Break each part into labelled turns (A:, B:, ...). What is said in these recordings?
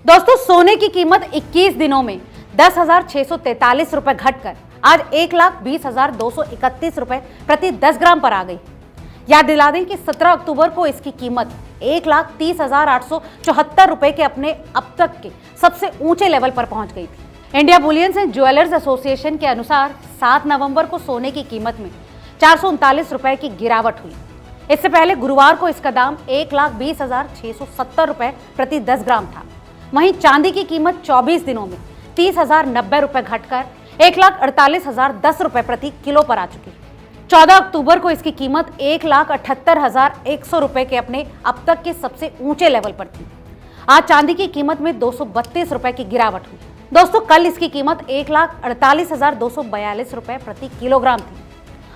A: दोस्तों, सोने की कीमत 21 दिनों में 10,643 रुपए घटकर आज 1,20,231 रुपए प्रति 10 ग्राम पर आ गई। याद दिला दें कि 17 अक्टूबर को इसकी कीमत 1,30,874 रुपए के अपने अब तक के सबसे ऊंचे लेवल पर पहुंच गई थी। India Boolean and jewellers association के अनुसार 7 नवंबर को सोने की कीमत में 439 रुपए की गिरावट हुई। इससे पहले गुरुवार को इसका दाम 1,20,670 रुपए प्रति 10 ग्राम था। वहीं चांदी की कीमत 24 दिनों में 30,090 रुपए घटकर 1,48,010 रुपए प्रति किलो पर आ चुकी। 14 अक्टूबर को इसकी कीमत 1,78,100 रुपए के अपने अब तक के सबसे ऊंचे लेवल पर थी। आज चांदी की कीमत में 232 रुपए की गिरावट हुई। दोस्तों, कल इसकी कीमत 1,48,242 रुपए प्रति किलोग्राम थी।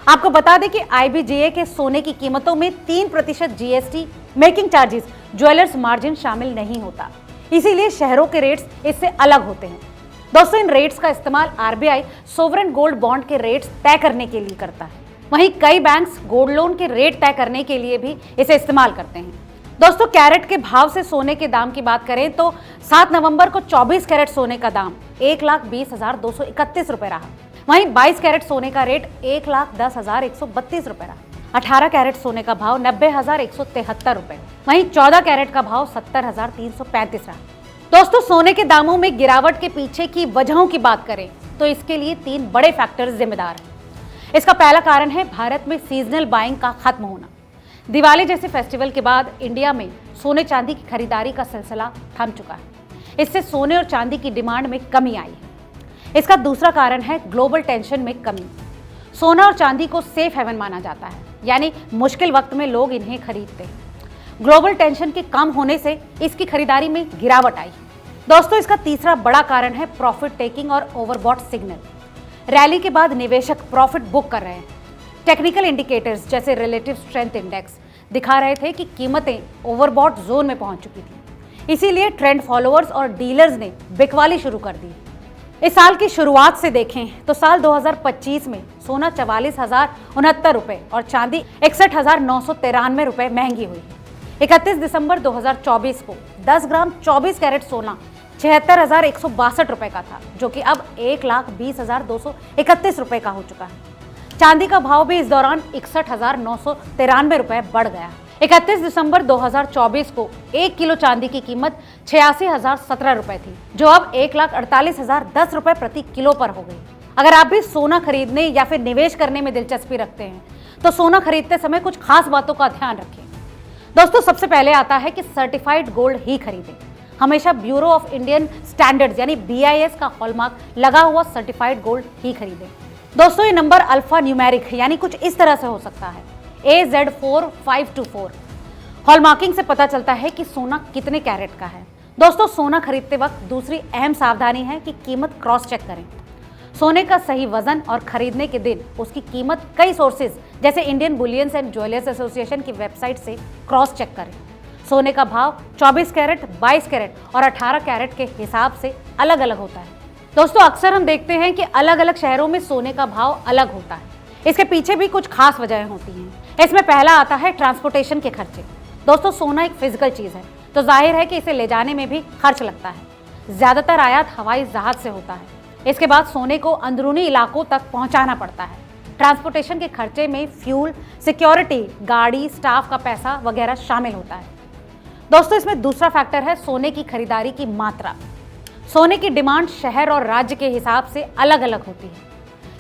A: आपको बता दें कि IBGA के सोने की कीमतों में 3% GST, making charges, jewellers margin शामिल नहीं होता, इसीलिए शहरों के रेट्स इससे अलग होते हैं। दोस्तों, इन रेट्स का इस्तेमाल RBI सोवरेन गोल्ड बॉन्ड के रेट्स तय करने के लिए करता है। वहीं कई बैंक्स गोल्ड लोन के रेट तय करने के लिए भी इसे इस्तेमाल करते हैं। दोस्तों, कैरेट के भाव से सोने के दाम की बात करें तो 7 नवंबर को 24 कैरेट सोने का दाम 1,20,231 रुपए रहा। वहीं 22 कैरेट सोने का रेट 1,10,132 रुपए रहा। 18 कैरेट सोने का भाव 90,173 रुपए। वहीं 14 कैरेट का भाव 70,335 रहा। दोस्तों, सोने के दामों में गिरावट के पीछे की वजहों की बात करें तो इसके लिए 3 बड़े फैक्टर्स जिम्मेदार हैं। इसका पहला कारण है भारत में सीजनल बाइंग का खत्म होना। दिवाली जैसे फेस्टिवल के बाद इंडिया में सोने चांदी की खरीदारी का सिलसिला थम चुका है। इससे सोने और चांदी की डिमांड में कमी आई है। इसका दूसरा कारण है ग्लोबल टेंशन में कमी। सोना और चांदी को सेफ हेवन माना जाता है, यानी मुश्किल वक्त में लोग इन्हें खरीदते हैं। ग्लोबल टेंशन के कम होने से इसकी खरीदारी में गिरावट आई। दोस्तों, इसका तीसरा बड़ा कारण है प्रॉफिट टेकिंग और ओवरबॉट सिग्नल। रैली के बाद निवेशक प्रॉफिट बुक कर रहे हैं। टेक्निकल इंडिकेटर्स जैसे रिलेटिव स्ट्रेंथ इंडेक्स दिखा रहे थे कि कीमतें ओवरबॉट जोन में पहुंच चुकी थी। इसीलिए ट्रेंड फॉलोअर्स और डीलर्स ने बिकवाली शुरू कर दी। इस साल की शुरुआत से देखें तो साल 2025 में सोना 44,069 रुपए और चांदी 61,993 रुपए महंगी हुई। 31 दिसंबर 2024 को 10 ग्राम 24 कैरेट सोना 76,162 रुपए का था, जो कि अब 1,20,231 रुपए का हो चुका है। चांदी का भाव भी इस दौरान 61,993 रुपए बढ़ गया। 31 दिसंबर 2024 को 1 किलो चांदी की कीमत 86,017 रुपए थी, जो अब 1,48,010 रुपए प्रति किलो पर हो गई। अगर आप भी सोना खरीदने या फिर निवेश करने में दिलचस्पी रखते हैं तो सोना खरीदते समय कुछ खास बातों का ध्यान रखें। दोस्तों, सबसे पहले आता है कि सर्टिफाइड गोल्ड ही खरीदें। हमेशा ब्यूरो ऑफ इंडियन स्टैंडर्ड्स यानी BIS का हॉलमार्क लगा हुआ सर्टिफाइड गोल्ड ही खरीदें। दोस्तों, ये नंबर अल्फा न्यूमेरिक यानी कुछ इस तरह से हो सकता है AZ4524। हॉलमार्किंग से पता चलता है कि सोना कितने कैरेट का है। दोस्तों, सोना खरीदते वक्त दूसरी अहम सावधानी है कि कीमत क्रॉस चेक करें। सोने का सही वजन और खरीदने के दिन उसकी कीमत कई सोर्सेज जैसे Indian Boolean and jewellers association की वेबसाइट से क्रॉस चेक करें। सोने का भाव 24 कैरेट, 22 कैरेट और 18 कैरेट के हिसाब से अलग अलग होता है। दोस्तों, अक्सर हम देखते हैं कि अलग अलग शहरों में सोने का भाव अलग होता है। इसके पीछे भी कुछ खास वजहें होती हैं। इसमें पहला आता है ट्रांसपोर्टेशन के खर्चे। दोस्तों, सोना एक फिजिकल चीज है तो जाहिर है कि इसे ले जाने में भी खर्च लगता है। ज्यादातर आयात हवाई जहाज से होता है। इसके बाद सोने को अंदरूनी इलाकों तक पहुंचाना पड़ता है। ट्रांसपोर्टेशन के खर्चे में फ्यूल, सिक्योरिटी, गाड़ी, स्टाफ का पैसा वगैरह शामिल होता है। दोस्तों, इसमें दूसरा फैक्टर है सोने की खरीदारी की मात्रा। सोने की डिमांड शहर और राज्य के हिसाब से अलग अलग होती है।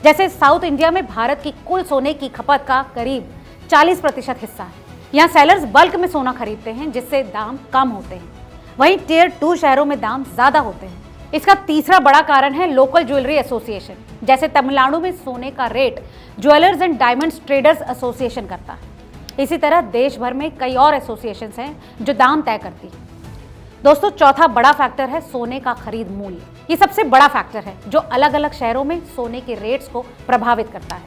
A: जैसे साउथ इंडिया में भारत की कुल सोने की खपत का करीब 40% हिस्सा है। यहाँ सेलर्स बल्क में सोना खरीदते हैं, जिससे दाम कम होते हैं। वहीं Tier 2 शहरों में दाम ज्यादा होते हैं। इसका तीसरा बड़ा कारण है लोकल ज्वेलरी एसोसिएशन। जैसे तमिलनाडु में सोने का rate jewellers and diamonds traders association करता है। इसी तरह देश भर में कई और एसोसिएशंस हैं जो दाम तय करती हैं। दोस्तों, चौथा बड़ा फैक्टर है सोने का खरीद मूल्य। ये सबसे बड़ा फैक्टर है जो अलग अलग शहरों में सोने के रेट्स को प्रभावित करता है।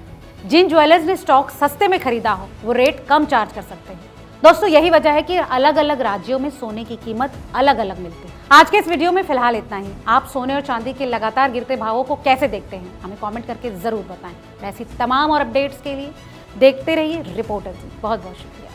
A: जिन ज्वेलर्स ने स्टॉक सस्ते में खरीदा हो वो रेट कम चार्ज कर सकते हैं। दोस्तों, यही वजह है कि अलग अलग राज्यों में सोने की कीमत अलग अलग मिलती है। आज के इस वीडियो में फिलहाल इतना ही। आप सोने और चांदी के लगातार गिरते भावों को कैसे देखते हैं, हमें कमेंट करके जरूर बताएं। ऐसी तमाम और अपडेट्स के लिए देखते रहिए रिपोर्टर जी। बहुत बहुत शुक्रिया।